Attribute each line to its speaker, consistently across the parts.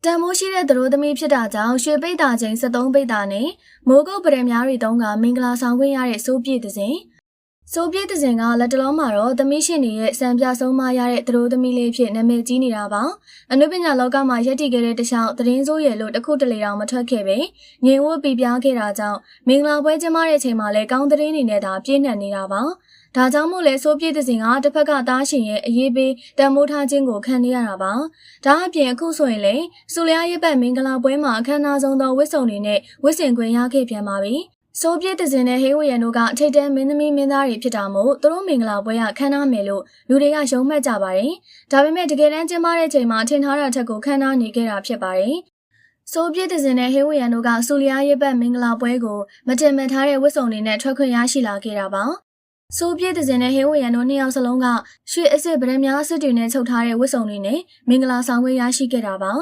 Speaker 1: တန်မိုးရှိတဲ့သူတို့သမီးဖြစ်တာကြောင့်ရွှေပိတ်တာချင်း73ပိတ်တာနဲ့မိုးကုတ်ပရံများတွေတုံးကမင်္ဂလာဆောင်ခွင့်ရတဲ့စိုးပြည့်တဲ့စဉ်စိုးပြည့်တဲ့စဉ်ကလက်တလုံးမှာတော့သမီးရှင်တွေရဲ့စံပြဆုံးမရတဲ့သူတို့သမီးလေးဖြစ်နာမည်ကြီးနေတာပါအနုပညာလောကမှာရည်တည်ခဲ့တဲ့တခြားသတင်းစိုးရလို့တစ်ခုတလေတောင်မထွက်ခဲ့ပဲငြိမ်ဝှက်ပြပြခဲ့တာကြောင့်မင်္ဂလာပွဲကျင်းပတဲ့အချိန်မှာလည်းကောင်းသတင်းတွေနဲ့သာပြည့်နှံနေတာပါဒါကြောင့်မို့လဲစိုးပြည့်တဲ့စဉ်ကတစ်ဖက်ကသားရှင်ရဲ့အရေးပေးတန်မိုးထားခြင်းကိုခံနေရတာပါဒါအပြင်အခုဆိုရင်လေစူလျားရဲ့ဘက်မင်္ဂလာပွဲမှာအခမ်းအနားဆုံးသောဝတ်စုံတွေနဲ့ဝတ်ဆင်ခွင့်ရခဲ့ပြန်ပါပြီစိုးပြည့်တဲ့စဉ်နဲ့ဟေးဝရန်တို့ကအထိတ်တန်းမင်းသမီးမင်းသားတွေဖြစ်တာမို့သူတို့မင်္ဂလာပွဲကခမ်းနားမယ်လို့လူတွေကယုံမှတ်ကြပါတယ်ဒါပေမဲ့တကယ်တမ်းကျင်းပတဲ့ချိန်မှာထင်ထားတာထက်ကိုခမ်းနားနေခဲ့တာဖြစ်ပါတယ်စိုးပြည့်တဲ့စဉ်နဲ့ဟေးဝရန်တို့ကစူလျားရဲ့ဘက်မင်္ဂလာပွဲကိုမတင်မှတ်ထားတဲ့ဝတ်စုံတွေနဲ့ထွက်ခွင့်ရရှိလာခဲ့တာပါစိုးပြည့်တဲ့စဉ်နဲ့ဟေးဝရန်တို့နှစ်ယောက်စလုံးကရွှေအစ်စ်ဗရံများအစ်စ်တွေနဲ့ချုပ်ထားတဲ့ဝတ်စုံတွေနဲ့မင်္ဂလာဆောင်ခွင့်ရရှိခဲ့တာပါ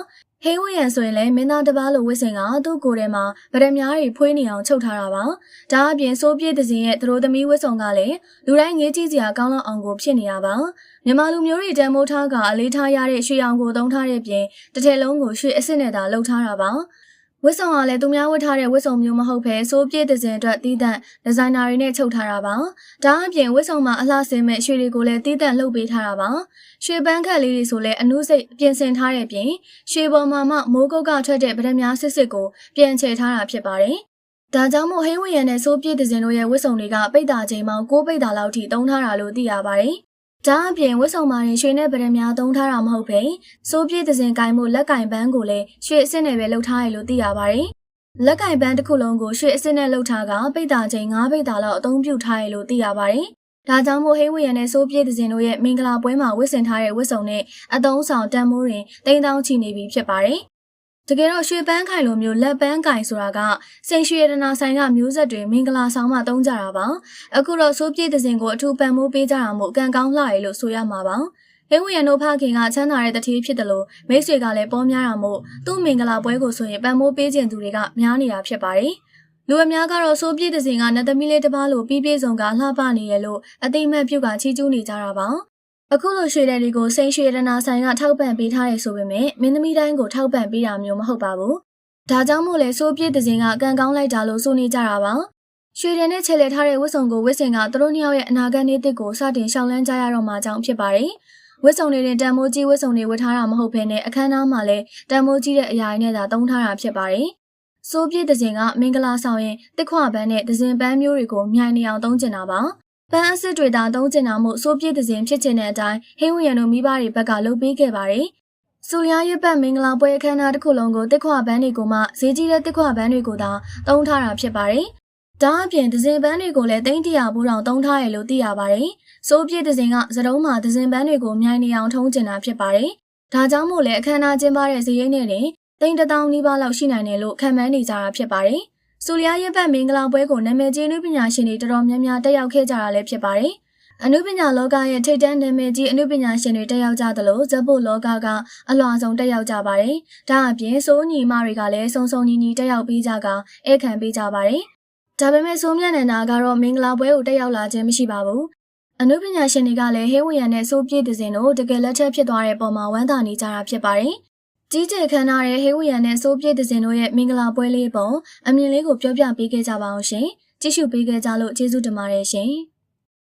Speaker 1: ဟေးဝရန်ဆိုရင်လည်းမင်းသားတစ်ပါးလိုဝတ်ဆင်ကသူ့ကိုယ်ထဲမှာဗရံများတွေဖွေးနေအောင်ချုပ်ထားတာပါဒါအပြင်စိုးပြည့်တဲ့စဉ်ရဲ့သူတို့သမီးဝတ်စုံကလည်းလူတိုင်းငေးကြည့်စရာကောင်းလောက်အောင်ကိုဖြစ်နေတာပါမြန်မာလူမျိုးတွေတန်မိုးထားကအလေးထားရတဲ့ရွှေအောင်ကိုသုံးထားတဲ့ပြင်တစ်ထည်လုံးကိုရွှေအစ်စ်နဲ့သာလုပ်ထားတာပါဝတ်စုံကလည်းသူများဝတ်ထားတဲ့ဝတ်စုံမျိုးမဟုတ်ဘဲစိုးပြည့်တဲ့စဉ်အတွက်တီးတန့်ဒီဇိုင်နာတွေနဲ့ချုပ်ထားတာပါဒါအပြင်ဝတ်စုံမှာအလှဆင်းမဲ့ရွှေတွေကိုလည်းတီးတန့်လုပ်ပေးထားတာပါရွှေပန်းခက်လေးတွေဆိုလည်းအနုစိတ်ပြင်ဆင်ထားတဲ့ပြင်ရွှေပေါ်မှာမှမိုးကုတ်ကထွက်တဲ့ဗရံများစစ်စစ်ကိုပြန်ချေထားတာဖြစ်ပါတယ်ဒါကြောင့်မို့ဟိန်းဝရံနဲ့စိုးပြည့်တဲ့စဉ်တို့ရဲ့ဝတ်စုံတွေကပိတ်တာချိန်ပေါင်း6ပိတ်တာလောက်ထိတုံးထားတာလို့သိရပါတယ်ဒါအပြင်ဝတ်စုံမှာရွှေနဲ့ဗရံများသုံးထားတာမဟုတ်ပဲစိုးပြည့်တဲ့စဉ်ကိုင်မှုလက်ကင်ပန်းကိုလည်းရွှေအစ်စ်နဲ့ပဲလုပ်ထားရလို့သိရပါတယ်လက်ကင်ပန်းတစ်ခုလုံးကိုရွှေအစ်စ်နဲ့လုပ်ထားကပိတ်တာချိန်9ပိတ်တာလောက်အသုံးပြုထားရလို့သိရပါတယ်ဒါကြောင့်မို့ဟိန်းဝရံနဲ့စိုးပြည့်တဲ့စဉ်တို့ရဲ့မင်္ဂလာပွဲမှာဝတ်ဆင်ထားတဲ့ဝတ်စုံနဲ့အသုံးဆောင်တန်မိုးတွင်တိမ်တောင်းချီနေပြီဖြစ်ပါတယ်တကယ်တော့ရွှေပန်းခိုင်လိုမျိုးလက်ပန်းကင်ဆိုတာကစိန်ရွှေရတနာဆိုင်ကမျိုးဆက်တွေမင်္ဂလာဆောင်မှသုံးကြတာပါအခုတော့စိုးပြည့်တဲ့စဉ်ကိုအထူးပံ့ပိုးပေးကြတာမို့ကံကောင်းလှရလို့ဆိုရမှာပါဟိန်းဝရံတို့ဖခင်ကချမ်းသာတဲ့တတိဖြစ်တယ်လို့မိတ်ဆွေကလည်းပေါ်များတာမို့သူ့မင်္ဂလာပွဲကိုဆိုရင်ပံ့ပိုးပေးခြင်းသူတွေကများနေတာဖြစ်ပါတယ်လူအများကတော့စိုးပြည့်တဲ့စဉ်ကနတ်သမီးလေးတစ်ပါးလိုပြီးပြည့်စုံကလှပနေရလို့အသိမှတ်ပြုကချီးကျူးနေကြတာပါအခုလိုရွှေတဲ့တွေကိုစိန်ရွှေရတနာဆိုင်ကထောက်ပံ့ပေးထားရဆိုပေမဲ့မင်းသမီးတိုင်းကိုထောက်ပံ့ပေးတာမျိုးမဟုတ်ပါဘူးဒါကြောင့်မို့လဲစိုးပြည့်တဲ့စဉ်ကကံကောင်းလိုက်တာလို့ဆိုနေကြတာပါရွှေတဲ့နဲ့ချဲလဲထားတဲ့ဝတ်စုံကိုဝတ်ဆင်ကသူတို့နှစ်ယောက်ရဲ့အနာဂတ်နေ့တစ်ကိုစတင်ရှောင်လန်းကြရတော့မှကြောင်းဖြစ်ပါတယ်ဝတ်စုံတွေနဲ့တန်မိုးကြီးဝတ်စုံတွေဝတ်ထားတာမဟုတ်ဘဲနဲ့အခမ်းအနားမှာလည်းတန်မိုးကြီးတဲ့အရာတွေနဲ့သာသုံးထားတာဖြစ်ပါတယ်စိုးပြည့်တဲ့စဉ်ကမင်္ဂလာဆောင်ရင်တစ်ခွပန်းနဲ့ဒဇင်ပန်းမျိုးတွေကိုမြိုင်နေအောင်သုံးကျင်တာပါပန်းအစစ်တွေသာသုံးကျင်တာမို့စိုးပြည့်တဲ့စဉ်ဖြစ်ကျင်တဲ့အတိုင်းဟိန်းဝရံတို့မိဘတွေဘက်ကလုပ်ပေးခဲ့ပါတယ်စူလျားရွက်ပတ်မင်္ဂလာပွဲအခမ်းအနားတစ်ခုလုံးကိုတစ်ခွပန်းတွေကိုမှဈေးကြီးတဲ့တစ်ခွပန်းတွေကိုသာသုံးထားတာဖြစ်ပါတယ်ဒါအပြင်ဒဇင်ပန်းတွေကိုလည်း300ဘူးတောင်သုံးထားရလို့သိရပါတယ်စိုးပြည့်တဲ့စဉ်ကစတုံးမှာဒဇင်ပန်းတွေကိုမြိုင်နေအောင်ထုံးကျင်တာဖြစ်ပါတယ်ဒါကြောင့်မို့လဲအခမ်းအနားကျင်းပတဲ့ဈေးရိတ်နဲ့တင်1000နီးပါးလောက်ရှိနိုင်တယ်လို့ခန့်မှန်းနေကြတာဖြစ်ပါတယ်စူလျားရဲ့ဘက်မင်္ဂလာပွဲကိုနာမည်ကြီးအနုပညာရှင်တွေတော်တော်များများတက်ရောက်ခဲ့ကြတာလည်းဖြစ်ပါတယ်အနုပညာလောကရဲ့ထိပ်တန်းနာမည်ကြီးအနုပညာရှင်တွေတက်ရောက်ကြသလိုဇက်ဖို့လောကကအလွှာဆုံးတက်ရောက်ကြပါတယ်ဒါအပြင်စိုးညီမတွေကလည်းစုံစုံညီညီတက်ရောက်ပြီးကြကဧကန်ပေးကြပါတယ်ဒါပေမဲ့စိုးမြတ်နန္ဒာကတော့မင်္ဂလာပွဲကိုတက်ရောက်လာခြင်းမရှိပါဘူးအနုပညာရှင်တွေကလည်းဟေးဝရံနဲ့စိုးပြည့်တဲ့စဉ်တို့တကယ်လက်ထက်ဖြစ်သွားတဲ့ပုံမှာဝမ်းသာနေကြတာဖြစ်ပါတယ်ကြီးကျယ်ခမ်းနားတဲ့ဟေးဝရံနဲ့စိုးပြည့်တဲ့စဉ်တို့ရဲ့မင်္ဂလာပွဲလေးပုံအမြင်လေးကိုပြောပြပေးခဲ့ကြပါအောင်ရှင်ကြည့်ရှုပေးခဲ့ကြလို့ကျေးဇူးတင်ပါတယ်ရှင်